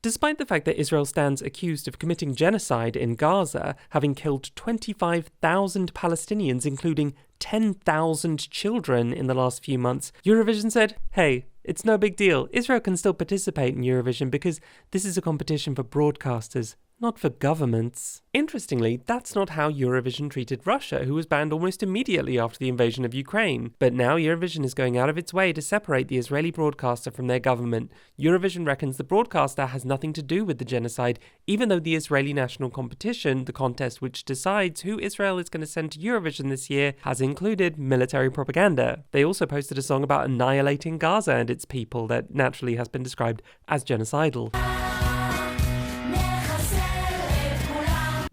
Despite the fact that Israel stands accused of committing genocide in Gaza, having killed 25,000 Palestinians, including 10,000 children in the last few months, Eurovision said, hey, it's no big deal. Israel can still participate in Eurovision because this is a competition for broadcasters, not for governments. Interestingly, that's not how Eurovision treated Russia, who was banned almost immediately after the invasion of Ukraine. But now Eurovision is going out of its way to separate the Israeli broadcaster from their government. Eurovision reckons the broadcaster has nothing to do with the genocide, even though the Israeli national competition, the contest which decides who Israel is going to send to Eurovision this year, has included military propaganda. They also posted a song about annihilating Gaza and its people that naturally has been described as genocidal.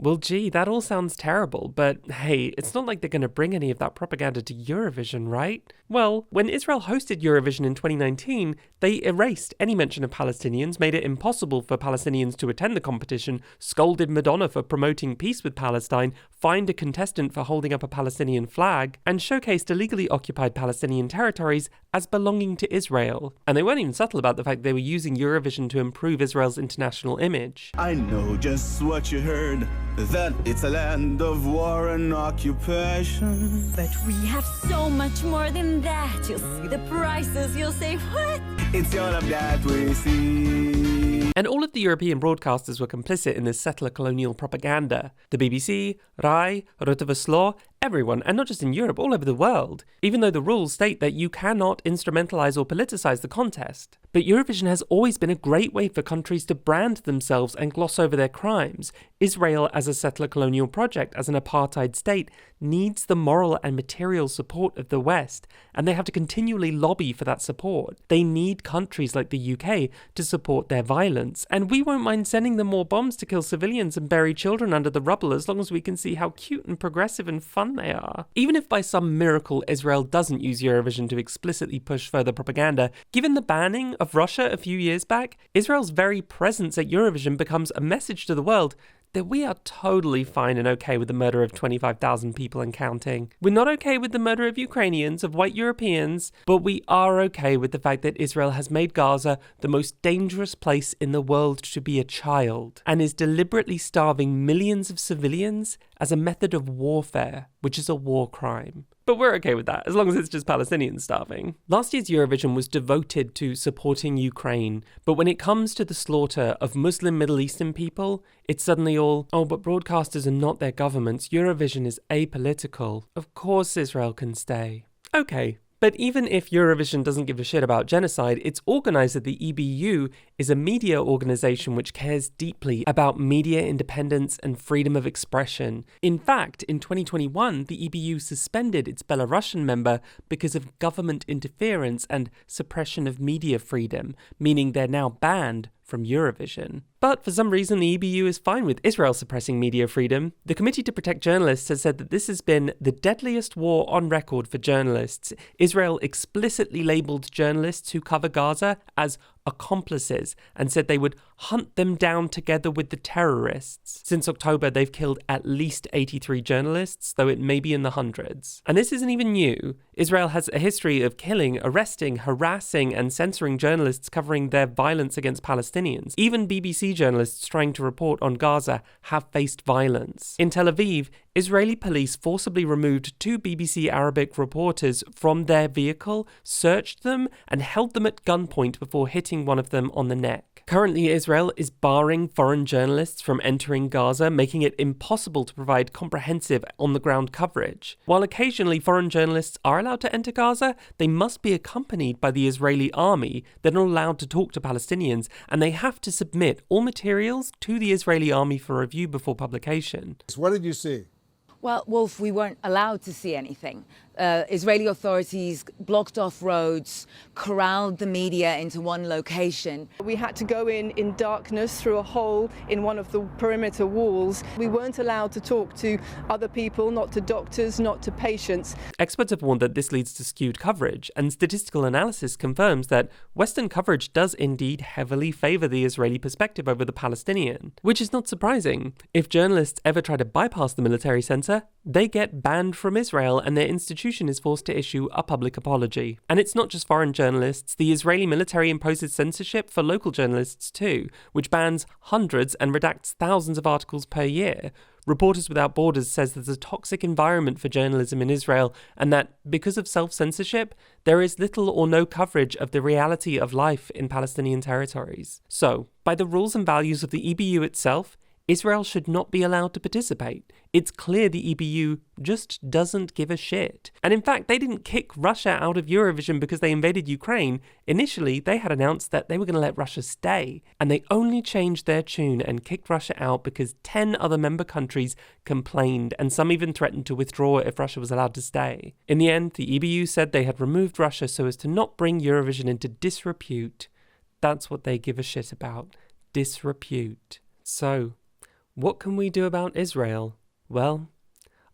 Well, gee, that all sounds terrible, but hey, it's not like they're going to bring any of that propaganda to Eurovision, right? Well, when Israel hosted Eurovision in 2019, they erased any mention of Palestinians, made it impossible for Palestinians to attend the competition, scolded Madonna for promoting peace with Palestine, fined a contestant for holding up a Palestinian flag, and showcased illegally occupied Palestinian territories as belonging to Israel. And they weren't even subtle about the fact they were using Eurovision to improve Israel's international image. I know just what you heard, that it's a land of war and occupation. But we have so much more than that. You'll see the prices, you'll say, what? It's all of that we see. And all of the European broadcasters were complicit in this settler colonial propaganda. The BBC, RAI, Ruta Voslo, everyone, and not just in Europe, all over the world, even though the rules state that you cannot instrumentalize or politicize the contest. But Eurovision has always been a great way for countries to brand themselves and gloss over their crimes. Israel, as a settler colonial project, as an apartheid state, needs the moral and material support of the West, and they have to continually lobby for that support. They need countries like the UK to support their violence, and we won't mind sending them more bombs to kill civilians and bury children under the rubble as long as we can see how cute and progressive and fun they are. Even if by some miracle Israel doesn't use Eurovision to explicitly push further propaganda, given the banning of Russia a few years back, Israel's very presence at Eurovision becomes a message to the world that we are totally fine and okay with the murder of 25,000 people and counting. We're not okay with the murder of Ukrainians, of white Europeans, but we are okay with the fact that Israel has made Gaza the most dangerous place in the world to be a child, and is deliberately starving millions of civilians as a method of warfare, which is a war crime. But we're okay with that, as long as it's just Palestinians starving. Last year's Eurovision was devoted to supporting Ukraine, but when it comes to the slaughter of Muslim Middle Eastern people, it's suddenly all, oh, but broadcasters are not their governments, Eurovision is apolitical. Of course Israel can stay. Okay. But even if Eurovision doesn't give a shit about genocide, it's organised that the EBU is a media organisation which cares deeply about media independence and freedom of expression. In fact, in 2021, the EBU suspended its Belarusian member because of government interference and suppression of media freedom, meaning they're now banned from Eurovision. But for some reason, the EBU is fine with Israel suppressing media freedom. The Committee to Protect Journalists has said that this has been the deadliest war on record for journalists. Israel explicitly labelled journalists who cover Gaza as accomplices and said they would hunt them down together with the terrorists. Since October, they've killed at least 83 journalists, though it may be in the hundreds. And this isn't even new. Israel has a history of killing, arresting, harassing, and censoring journalists covering their violence against Palestinians. Even BBC journalists trying to report on Gaza have faced violence. In Tel Aviv, Israeli police forcibly removed 2 BBC Arabic reporters from their vehicle, searched them, and held them at gunpoint before hitting one of them on the neck. Currently, Israel is barring foreign journalists from entering Gaza, making it impossible to provide comprehensive on-the-ground coverage. While occasionally foreign journalists are allowed to enter Gaza, they must be accompanied by the Israeli army. They're not allowed to talk to Palestinians, and they have to submit all materials to the Israeli army for review before publication. What did you see? Well, Wolf, we weren't allowed to see anything. Israeli authorities blocked off roads, corralled the media into one location. We had to go in darkness through a hole in one of the perimeter walls. We weren't allowed to talk to other people, not to doctors, not to patients. Experts have warned that this leads to skewed coverage, and statistical analysis confirms that Western coverage does indeed heavily favour the Israeli perspective over the Palestinian, which is not surprising. If journalists ever try to bypass the military censor, they get banned from Israel and their institution is forced to issue a public apology. And it's not just foreign journalists. The Israeli military imposes censorship for local journalists too, which bans hundreds and redacts thousands of articles per year. Reporters Without Borders says there's a toxic environment for journalism in Israel and that, because of self-censorship, there is little or no coverage of the reality of life in Palestinian territories. So, by the rules and values of the EBU itself, Israel should not be allowed to participate. It's clear the EBU just doesn't give a shit. And in fact, they didn't kick Russia out of Eurovision because they invaded Ukraine. Initially, they had announced that they were going to let Russia stay. And they only changed their tune and kicked Russia out because 10 other member countries complained, and some even threatened to withdraw if Russia was allowed to stay. In the end, the EBU said they had removed Russia so as to not bring Eurovision into disrepute. That's what they give a shit about. Disrepute. So, what can we do about Israel? Well,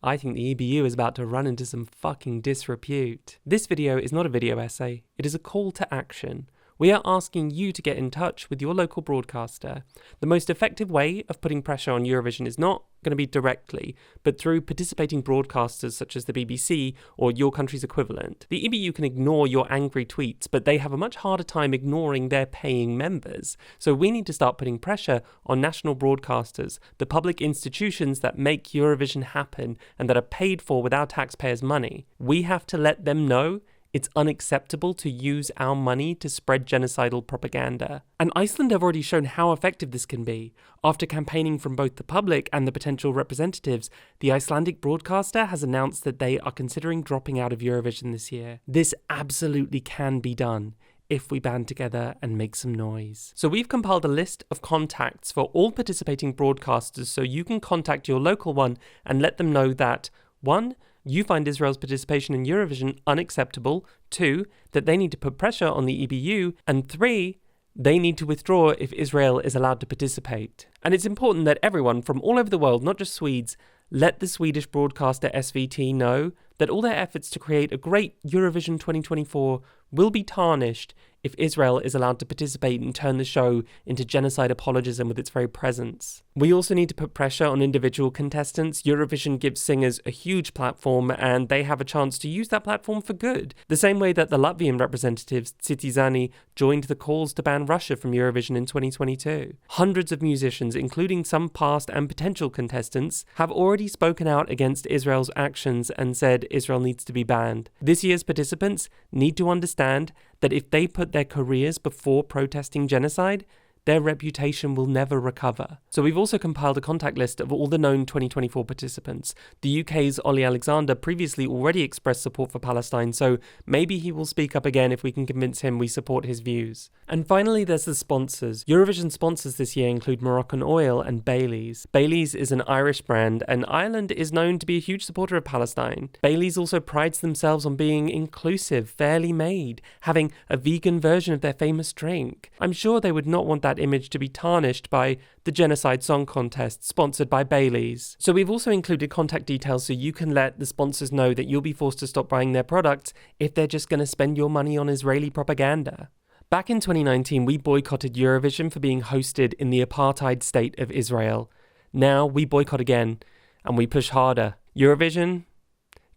I think the EBU is about to run into some fucking disrepute. This video is not a video essay, it is a call to action. We are asking you to get in touch with your local broadcaster. The most effective way of putting pressure on Eurovision is not going to be directly, but through participating broadcasters such as the BBC or your country's equivalent. The EBU can ignore your angry tweets, but they have a much harder time ignoring their paying members. So we need to start putting pressure on national broadcasters, the public institutions that make Eurovision happen and that are paid for with our taxpayers' money. We have to let them know it's unacceptable to use our money to spread genocidal propaganda. And Iceland have already shown how effective this can be. After campaigning from both the public and the potential representatives, the Icelandic broadcaster has announced that they are considering dropping out of Eurovision this year. This absolutely can be done if we band together and make some noise. So we've compiled a list of contacts for all participating broadcasters so you can contact your local one and let them know that 1. You find Israel's participation in Eurovision unacceptable, 2. That they need to put pressure on the EBU, and 3. They need to withdraw if Israel is allowed to participate. And it's important that everyone from all over the world, not just Swedes, let the Swedish broadcaster SVT know that all their efforts to create a great Eurovision 2024 will be tarnished if Israel is allowed to participate and turn the show into genocide apologism with its very presence. We also need to put pressure on individual contestants. Eurovision gives singers a huge platform and they have a chance to use that platform for good. The same way that the Latvian representatives, Citizani, joined the calls to ban Russia from Eurovision in 2022. Hundreds of musicians, including some past and potential contestants, have already spoken out against Israel's actions and said Israel needs to be banned. This year's participants need to understand that if they put their careers before protesting genocide, their reputation will never recover. So we've also compiled a contact list of all the known 2024 participants. The UK's Ollie Alexander previously already expressed support for Palestine, so maybe he will speak up again if we can convince him we support his views. And finally, there's the sponsors. Eurovision sponsors this year include Moroccan Oil and Baileys. Baileys is an Irish brand, and Ireland is known to be a huge supporter of Palestine. Baileys also prides themselves on being inclusive, fairly made, having a vegan version of their famous drink. I'm sure they would not want that image to be tarnished by the Genocide Song Contest sponsored by Baileys. So we've also included contact details so you can let the sponsors know that you'll be forced to stop buying their products if they're just going to spend your money on Israeli propaganda. Back in 2019, we boycotted Eurovision for being hosted in the apartheid state of Israel. Now we boycott again, and we push harder. Eurovision,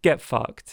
get fucked.